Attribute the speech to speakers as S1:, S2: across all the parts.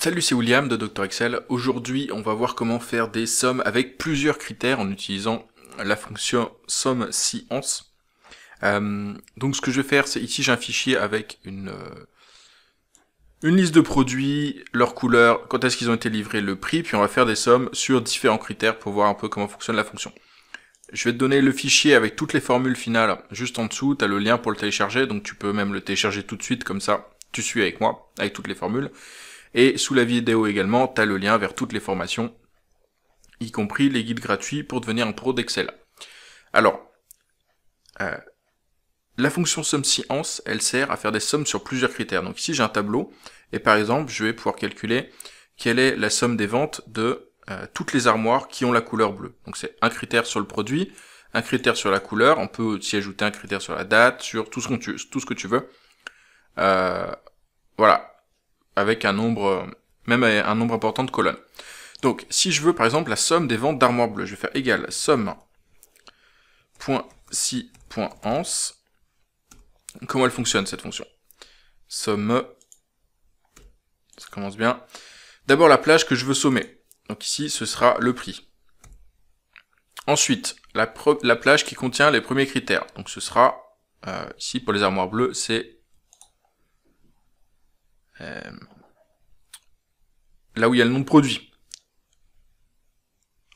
S1: Salut, c'est William de Dr Excel. Aujourd'hui, on va voir comment faire des sommes avec plusieurs critères en utilisant la fonction somme-si-ans. Donc ce que je vais faire, c'est ici j'ai un fichier avec une liste de produits, leur couleur, quand est-ce qu'ils ont été livrés, le prix, puis on va faire des sommes sur différents critères pour voir un peu comment fonctionne la fonction. Je vais te donner le fichier avec toutes les formules finales juste en dessous, tu as le lien pour le télécharger, donc tu peux même le télécharger tout de suite, comme ça tu suis avec moi, avec toutes les formules. Et sous la vidéo également, tu as le lien vers toutes les formations, y compris les guides gratuits pour devenir un pro d'Excel. Alors, la fonction somme-si-ans, elle sert à faire des sommes sur plusieurs critères. Donc ici j'ai un tableau, et par exemple, je vais pouvoir calculer quelle est la somme des ventes de toutes les armoires qui ont la couleur bleue. Donc c'est un critère sur le produit, un critère sur la couleur, on peut aussi ajouter un critère sur la date, sur tout ce que tu veux. Voilà, avec un nombre, même un nombre important de colonnes. Donc, si je veux, par exemple, la somme des ventes d'armoires bleues, je vais faire égal somme.si.ans. Comment elle fonctionne, cette fonction? Somme, ça commence bien. D'abord, la plage que je veux sommer. Donc ici, ce sera le prix. Ensuite, la plage qui contient les premiers critères. Donc ce sera, ici, pour les armoires bleues, c'est là où il y a le nom de produit.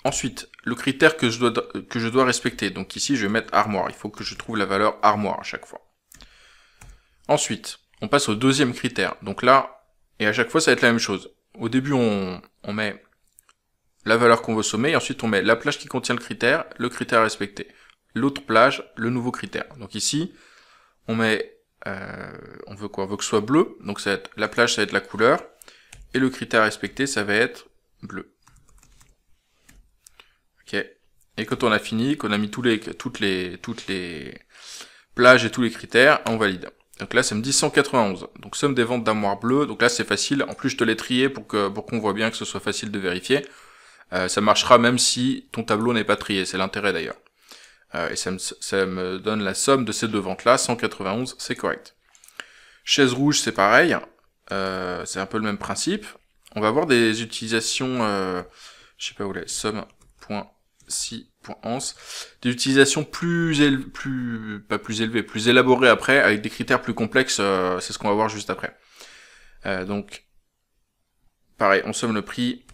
S1: Ensuite, le critère que je dois respecter. Donc ici, je vais mettre armoire. Il faut que je trouve la valeur armoire à chaque fois. Ensuite, on passe au deuxième critère. Donc là, et à chaque fois, ça va être la même chose. Au début, on met la valeur qu'on veut sommer, et ensuite on met la plage qui contient le critère à respecter. L'autre plage, le nouveau critère. Donc ici, on met, on veut quoi? On veut que ce soit bleu. Donc ça va être, la plage, ça va être la couleur, et le critère à respecter, ça va être bleu. Ok. Et quand on a fini, qu'on a mis toutes les plages et tous les critères, on valide. Donc là, ça me dit 191. Donc somme des ventes d'armoires bleues. Donc là, c'est facile. En plus, je te l'ai trié pour qu'on voit bien que ce soit facile de vérifier. Ça marchera même si ton tableau n'est pas trié. C'est l'intérêt d'ailleurs. Et ça me donne la somme de ces deux ventes-là. 191, c'est correct. Chaise rouge, c'est pareil. C'est un peu le même principe. On va avoir des utilisations, je sais pas où elle est, somme.si.ans, des utilisations plus élaborées après, avec des critères plus complexes, c'est ce qu'on va voir juste après. Donc, pareil, on somme le prix,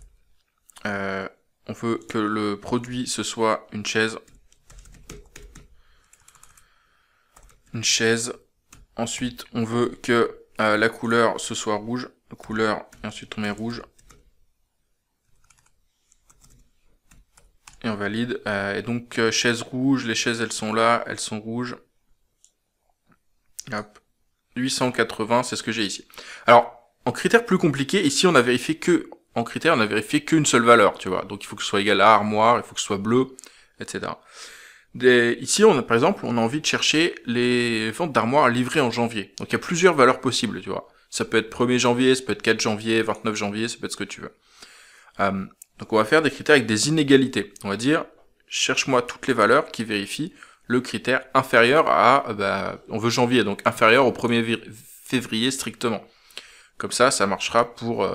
S1: on veut que le produit ce soit une chaise, ensuite on veut que la couleur ce soit rouge, couleur, et ensuite on met rouge, et on valide. Et donc chaise rouge, les chaises elles sont là, elles sont rouges. Hop. 880, c'est ce que j'ai ici. Alors, en critère plus compliqué, ici on a vérifié qu'une seule valeur, tu vois. Donc il faut que ce soit égal à armoire, il faut que ce soit bleu, etc. Ici, par exemple, on a envie de chercher les ventes d'armoires livrées en janvier. Donc il y a plusieurs valeurs possibles, tu vois. Ça peut être 1er janvier, ça peut être 4 janvier, 29 janvier, ça peut être ce que tu veux. Donc on va faire des critères avec des inégalités. On va dire, cherche-moi toutes les valeurs qui vérifient le critère inférieur à, on veut janvier, donc inférieur au 1er février strictement. Comme ça marchera pour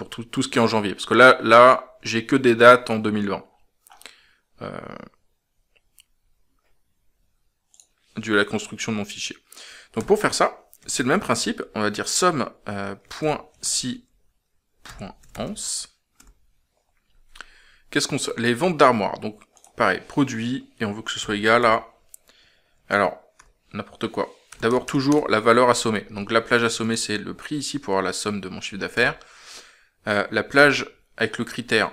S1: tout ce qui est en janvier. Parce que là j'ai que des dates en 2020. Dû à la construction de mon fichier. Donc pour faire ça, c'est le même principe. On va dire somme.si.ans. Qu'est-ce qu'on somme? Les ventes d'armoires. Donc pareil, produit, et on veut que ce soit égal à... Alors, n'importe quoi. D'abord, toujours la valeur à sommer. Donc la plage à sommer, c'est le prix ici pour avoir la somme de mon chiffre d'affaires. La plage avec le critère,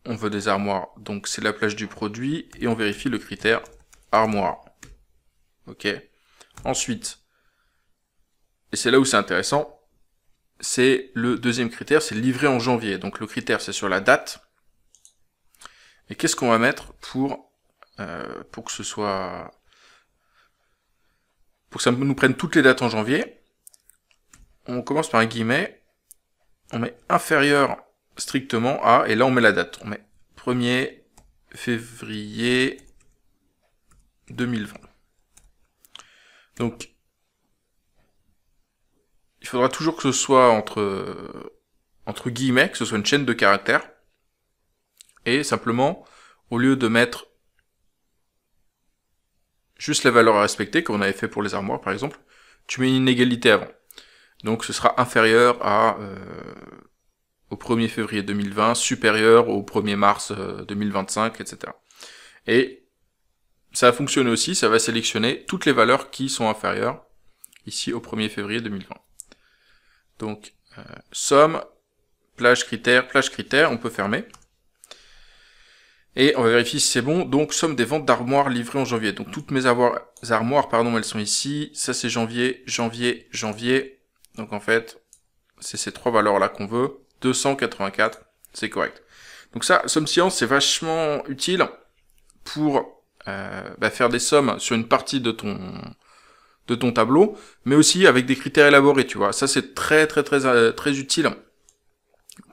S1: on veut des armoires, donc c'est la plage du produit, et on vérifie le critère armoire. Ok. Ensuite, et c'est là où c'est intéressant, c'est le deuxième critère, c'est livré en janvier. Donc le critère, c'est sur la date. Et qu'est-ce qu'on va mettre pour que ce soit... Pour que ça nous prenne toutes les dates en janvier? On commence par un guillemet, on met inférieur strictement à, et là on met la date. On met 1er février 2020. Donc, il il faudra toujours que ce soit entre guillemets, que ce soit une chaîne de caractères. Et simplement, au lieu de mettre juste la valeur à respecter, comme on avait fait pour les armoires par exemple, tu mets une inégalité avant. Donc ce sera inférieur au 1er février 2020, supérieur au 1er mars 2025, etc. Et ça a fonctionné aussi, ça va sélectionner toutes les valeurs qui sont inférieures, ici au 1er février 2020. Donc, somme, plage critère, on peut fermer. Et on va vérifier si c'est bon. Donc, somme des ventes d'armoires livrées en janvier. Donc, toutes mes armoires, elles sont ici. Ça, c'est janvier, janvier, janvier. Donc, en fait, c'est ces trois valeurs-là qu'on veut. 284, c'est correct. Donc ça, SumScience, c'est vachement utile pour faire des sommes sur une partie de ton tableau, mais aussi avec des critères élaborés, tu vois. Ça, c'est très utile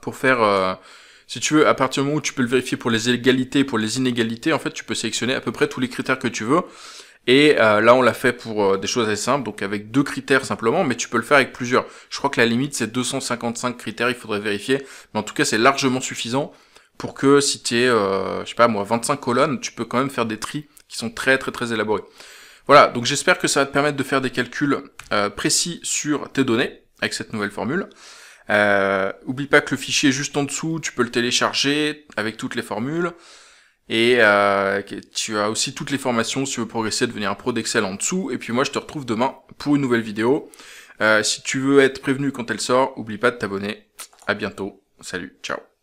S1: pour faire... si tu veux, à partir du moment où tu peux le vérifier pour les égalités et pour les inégalités, en fait, tu peux sélectionner à peu près tous les critères que tu veux. Et là, on l'a fait pour des choses assez simples, donc avec 2 critères simplement, mais tu peux le faire avec plusieurs. Je crois que la limite, c'est 255 critères, il faudrait vérifier. Mais en tout cas, c'est largement suffisant pour que si tu es, 25 colonnes, tu peux quand même faire des tris qui sont très élaborés. Voilà, donc j'espère que ça va te permettre de faire des calculs précis sur tes données avec cette nouvelle formule. Oublie pas que le fichier est juste en dessous, tu peux le télécharger avec toutes les formules. Et tu as aussi toutes les formations si tu veux progresser, devenir un pro d'Excel en dessous. Et puis moi, je te retrouve demain pour une nouvelle vidéo. Si tu veux être prévenu quand elle sort, oublie pas de t'abonner. À bientôt. Salut, ciao.